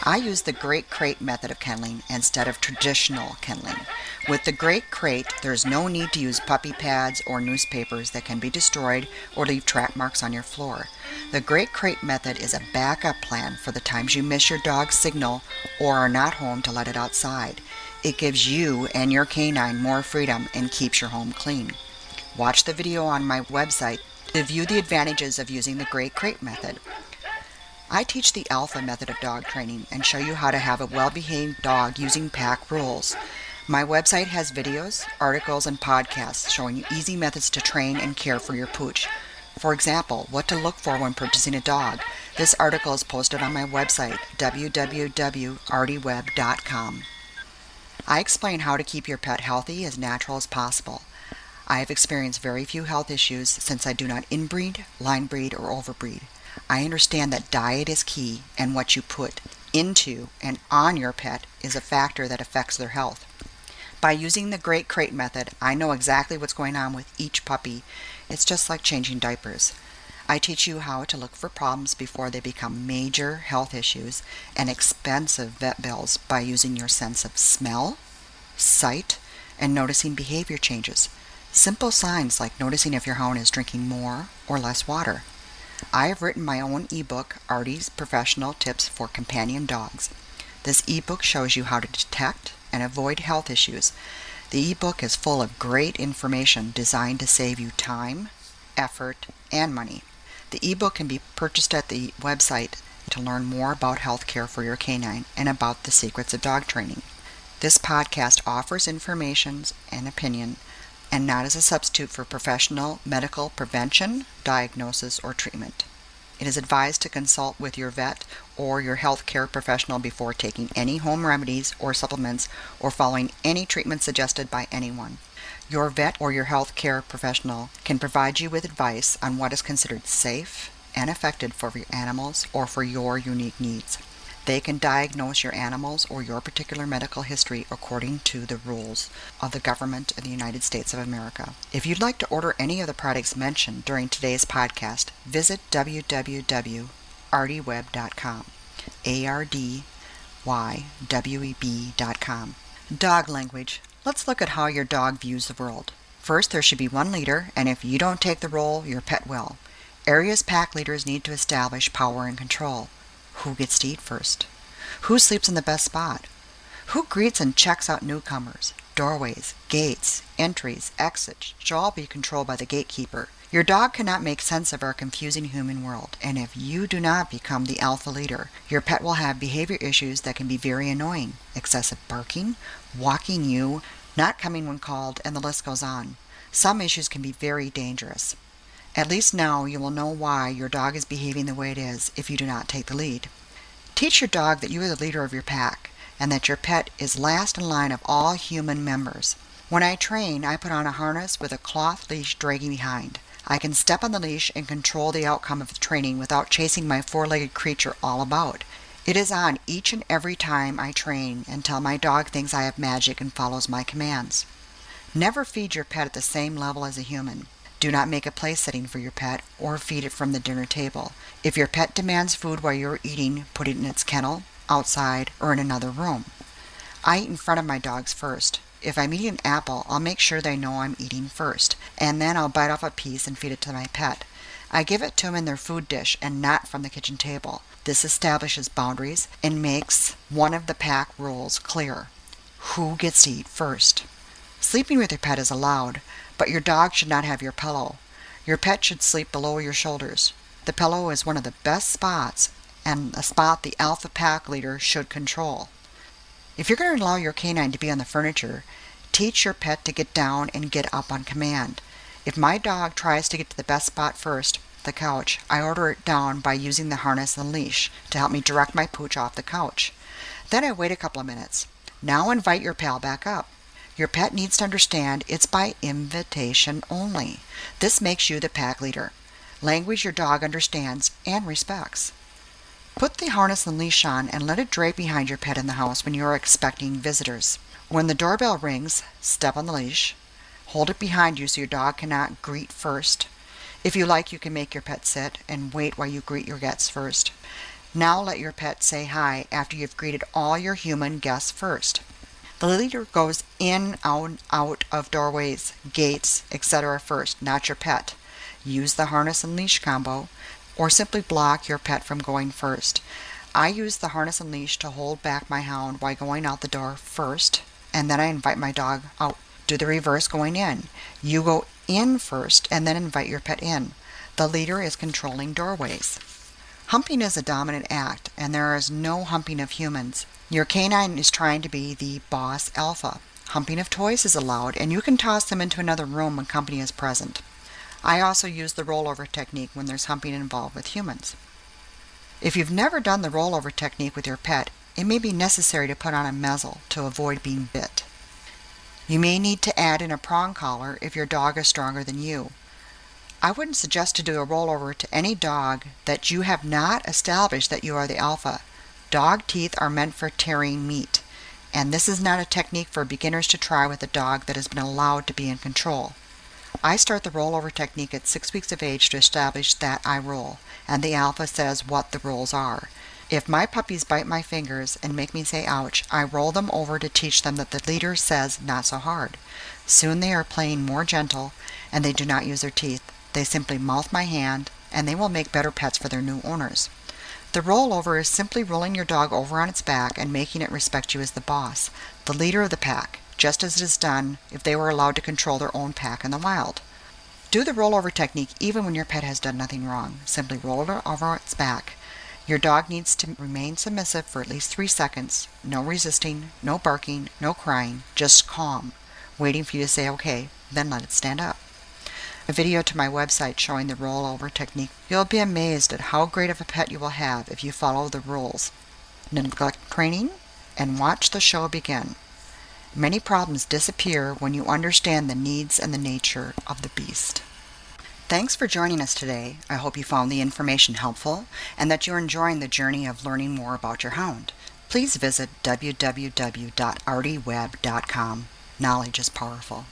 I use the Great Crate method of kennelling instead of traditional kenneling. With the Great Crate, there's no need to use puppy pads or newspapers that can be destroyed or leave track marks on your floor. The Great Crate method is a backup plan for the times you miss your dog's signal or are not home to let it outside. It gives you and your canine more freedom and keeps your home clean. Watch the video on my website to view the advantages of using the Great Crate method. I teach the Alpha method of dog training and show you how to have a well-behaved dog using pack rules. My website has videos, articles, and podcasts showing you easy methods to train and care for your pooch. For example, what to look for when purchasing a dog. This article is posted on my website, www.ardyweb.com. I explain how to keep your pet healthy as natural as possible. I have experienced very few health issues since I do not inbreed, line breed, or overbreed. I understand that diet is key, and what you put into and on your pet is a factor that affects their health. By using the Great Crate method, I know exactly what's going on with each puppy. It's just like changing diapers. I teach you how to look for problems before they become major health issues and expensive vet bills by using your sense of smell, sight, and noticing behavior changes. Simple signs like noticing if your hound is drinking more or less water. I have written my own ebook, Ardy's Professional Tips for Companion Dogs. This ebook shows you how to detect and avoid health issues. The ebook is full of great information designed to save you time, effort, and money. The ebook can be purchased at the website to learn more about health care for your canine and about the secrets of dog training. This podcast offers information and opinion and not as a substitute for professional medical prevention, diagnosis, or treatment. It is advised to consult with your vet or your health care professional before taking any home remedies or supplements or following any treatment suggested by anyone. Your vet or your health care professional can provide you with advice on what is considered safe and effective for your animals or for your unique needs. They can diagnose your animals or your particular medical history according to the rules of the government of the United States of America. If you'd like to order any of the products mentioned during today's podcast, visit www.ardyweb.com, ardyweb.com. Dog language. Let's look at how your dog views the world. First, there should be one leader, and if you don't take the role, your pet will. Area's pack leaders need to establish power and control. Who gets to eat first? Who sleeps in the best spot? Who greets and checks out newcomers? Doorways, gates, entries, exits should all be controlled by the gatekeeper. Your dog cannot make sense of our confusing human world, and if you do not become the alpha leader, your pet will have behavior issues that can be very annoying. Excessive barking, walking you, not coming when called, and the list goes on. Some issues can be very dangerous. At least now you will know why your dog is behaving the way it is if you do not take the lead. Teach your dog that you are the leader of your pack and that your pet is last in line of all human members. When I train, I put on a harness with a cloth leash dragging behind. I can step on the leash and control the outcome of the training without chasing my four-legged creature all about. It is on each and every time I train until my dog thinks I have magic and follows my commands. Never feed your pet at the same level as a human. Do not make a place setting for your pet or feed it from the dinner table. If your pet demands food while you're eating, put it in its kennel, outside, or in another room. I eat in front of my dogs first. If I'm eating an apple, I'll make sure they know I'm eating first, and then I'll bite off a piece and feed it to my pet. I give it to them in their food dish and not from the kitchen table. This establishes boundaries and makes one of the pack rules clear. Who gets to eat first? Sleeping with your pet is allowed, but your dog should not have your pillow. Your pet should sleep below your shoulders. The pillow is one of the best spots and a spot the alpha pack leader should control. If you're going to allow your canine to be on the furniture, teach your pet to get down and get up on command. If my dog tries to get to the best spot first, the couch, I order it down by using the harness and leash to help me direct my pooch off the couch. Then I wait a couple of minutes. Now invite your pal back up. Your pet needs to understand it's by invitation only. This makes you the pack leader. Language your dog understands and respects. Put the harness and leash on and let it drape behind your pet in the house when you are expecting visitors. When the doorbell rings, step on the leash. Hold it behind you so your dog cannot greet first. If you like, you can make your pet sit and wait while you greet your guests first. Now let your pet say hi after you've greeted all your human guests first. The leader goes in, out of doorways, gates, etc. first, not your pet. Use the harness and leash combo, or simply block your pet from going first. I use the harness and leash to hold back my hound while going out the door first, and then I invite my dog out. Do the reverse going in. You go in first and then invite your pet in. The leader is controlling doorways. Humping is a dominant act, and there is no humping of humans. Your canine is trying to be the boss alpha. Humping of toys is allowed, and you can toss them into another room when company is present. I also use the rollover technique when there's humping involved with humans. If you've never done the rollover technique with your pet, it may be necessary to put on a muzzle to avoid being bit. You may need to add in a prong collar if your dog is stronger than you. I wouldn't suggest to do a rollover to any dog that you have not established that you are the alpha. Dog teeth are meant for tearing meat, and this is not a technique for beginners to try with a dog that has been allowed to be in control. I start the rollover technique at 6 weeks of age to establish that I roll, and the alpha says what the rolls are. If my puppies bite my fingers and make me say ouch, I roll them over to teach them that the leader says not so hard. Soon they are playing more gentle, and they do not use their teeth. They simply mouth my hand, and they will make better pets for their new owners. The rollover is simply rolling your dog over on its back and making it respect you as the boss, the leader of the pack, just as it is done if they were allowed to control their own pack in the wild. Do the rollover technique even when your pet has done nothing wrong. Simply roll it over its back. Your dog needs to remain submissive for at least 3 seconds. No resisting, no barking, no crying, just calm, waiting for you to say okay, then let it stand up. A video to my website showing the rollover technique. You'll be amazed at how great of a pet you will have if you follow the rules. Neglect training and watch the show begin. Many problems disappear when you understand the needs and the nature of the beast. Thanks for joining us today. I hope you found the information helpful and that you're enjoying the journey of learning more about your hound. Please visit www.ardyweb.com. Knowledge is powerful.